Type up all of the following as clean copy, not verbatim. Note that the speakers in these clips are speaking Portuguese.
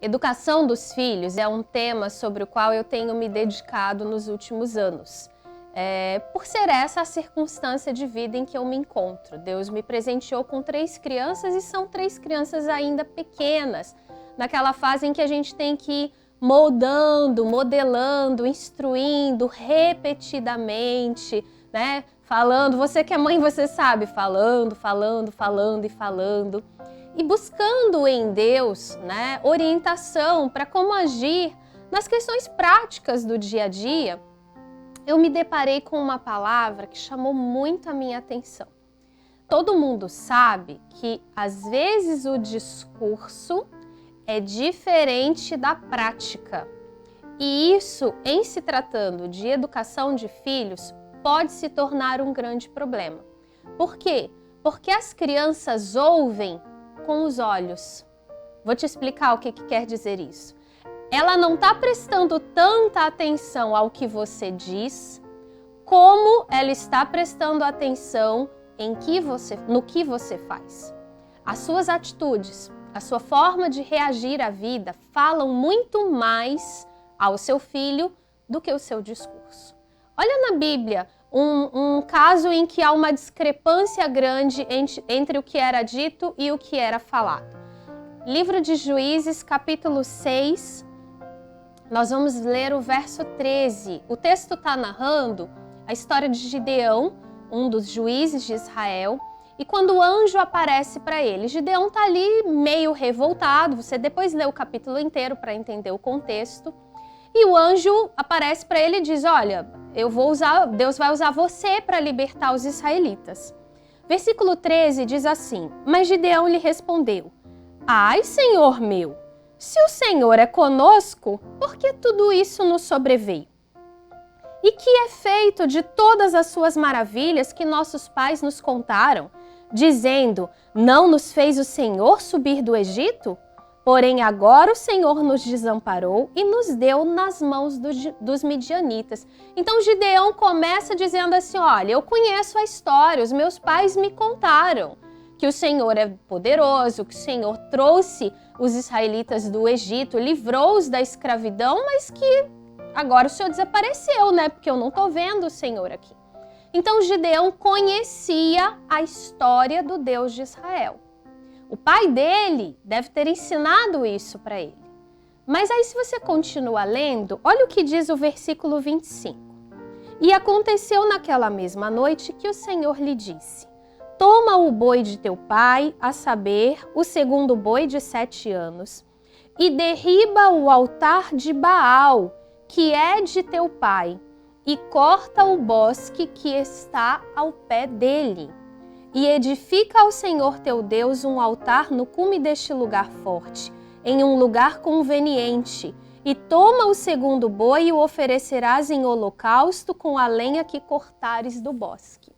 Educação dos filhos é um tema sobre o qual eu tenho me dedicado nos últimos anos. Por ser essa a circunstância de vida em que eu me encontro. Deus me presenteou com 3 crianças e são 3 crianças ainda pequenas, naquela fase em que a gente tem que ir moldando, modelando, instruindo repetidamente, né? Falando, você que é mãe, você sabe, falando e buscando em Deus, né, orientação para como agir nas questões práticas do dia a dia. Eu me deparei com uma palavra que chamou muito a minha atenção. Todo mundo sabe que às vezes o discurso é diferente da prática. E isso, em se tratando de educação de filhos, pode se tornar um grande problema. Por quê? Porque as crianças ouvem com os olhos. Vou te explicar o que quer dizer isso. Ela não está prestando tanta atenção ao que você diz, como ela está prestando atenção no que você faz. As suas atitudes, a sua forma de reagir à vida falam muito mais ao seu filho do que o seu discurso. Olha na Bíblia um caso em que há uma discrepância grande entre o que era dito e o que era falado. Livro de Juízes, capítulo 6, nós vamos ler o verso 13. O texto está narrando a história de Gideão, um dos juízes de Israel, e quando o anjo aparece para ele, Gideão está ali meio revoltado, você depois lê o capítulo inteiro para entender o contexto, e o anjo aparece para ele e diz, olha, Deus vai usar você para libertar os israelitas. Versículo 13 diz assim, mas Gideão lhe respondeu, ai, Senhor meu, se o Senhor é conosco, por que tudo isso nos sobreveio? E que é feito de todas as suas maravilhas que nossos pais nos contaram, dizendo, não nos fez o Senhor subir do Egito? Porém, agora o Senhor nos desamparou e nos deu nas mãos dos midianitas. Então, Gideão começa dizendo assim, olha, eu conheço a história, os meus pais me contaram que o Senhor é poderoso, que o Senhor trouxe os israelitas do Egito, livrou-os da escravidão, mas que agora o Senhor desapareceu, né? Porque eu não estou vendo o Senhor aqui. Então, Gideão conhecia a história do Deus de Israel. O pai dele deve ter ensinado isso para ele. Mas aí, se você continua lendo, olha o que diz o versículo 25. E aconteceu naquela mesma noite que o Senhor lhe disse, toma o boi de teu pai, a saber, o segundo boi de 7 anos, e derriba o altar de Baal, que é de teu pai, e corta o bosque que está ao pé dele. E edifica ao Senhor teu Deus um altar no cume deste lugar forte, em um lugar conveniente, e toma o segundo boi e o oferecerás em holocausto com a lenha que cortares do bosque.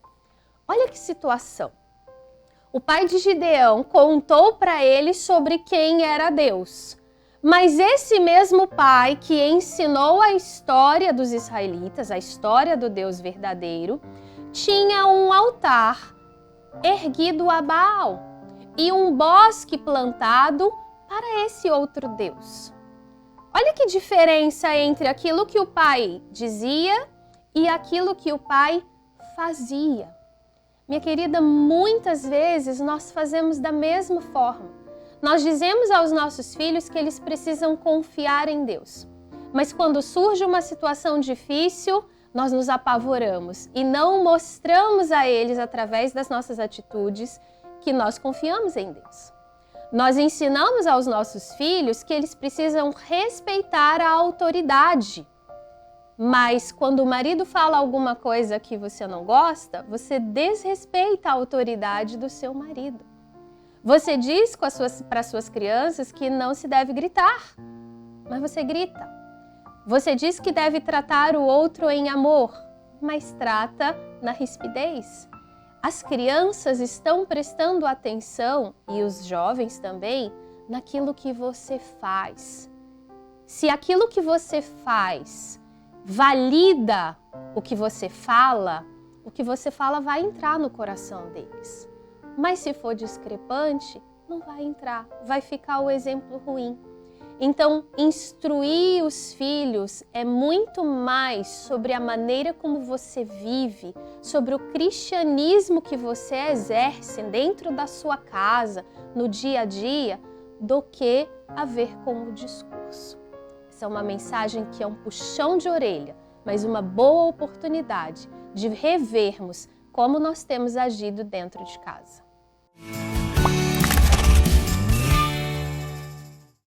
Olha que situação. O pai de Gideão contou para ele sobre quem era Deus. Mas esse mesmo pai que ensinou a história dos israelitas, a história do Deus verdadeiro, tinha um altar erguido a Baal e um bosque plantado para esse outro Deus. Olha que diferença entre aquilo que o pai dizia e aquilo que o pai fazia. Minha querida, muitas vezes nós fazemos da mesma forma. Nós dizemos aos nossos filhos que eles precisam confiar em Deus. Mas quando surge uma situação difícil, nós nos apavoramos e não mostramos a eles, através das nossas atitudes, que nós confiamos em Deus. Nós ensinamos aos nossos filhos que eles precisam respeitar a autoridade. Mas quando o marido fala alguma coisa que você não gosta, você desrespeita a autoridade do seu marido. Você diz para suas crianças que não se deve gritar, mas você grita. Você diz que deve tratar o outro em amor, mas trata na rispidez. As crianças estão prestando atenção, e os jovens também, naquilo que você faz. Se aquilo que você faz valida o que você fala vai entrar no coração deles. Mas se for discrepante, não vai entrar, vai ficar o exemplo ruim. Então, instruir os filhos é muito mais sobre a maneira como você vive, sobre o cristianismo que você exerce dentro da sua casa, no dia a dia, do que a ver com o discurso. Essa é uma mensagem que é um puxão de orelha, mas uma boa oportunidade de revermos como nós temos agido dentro de casa.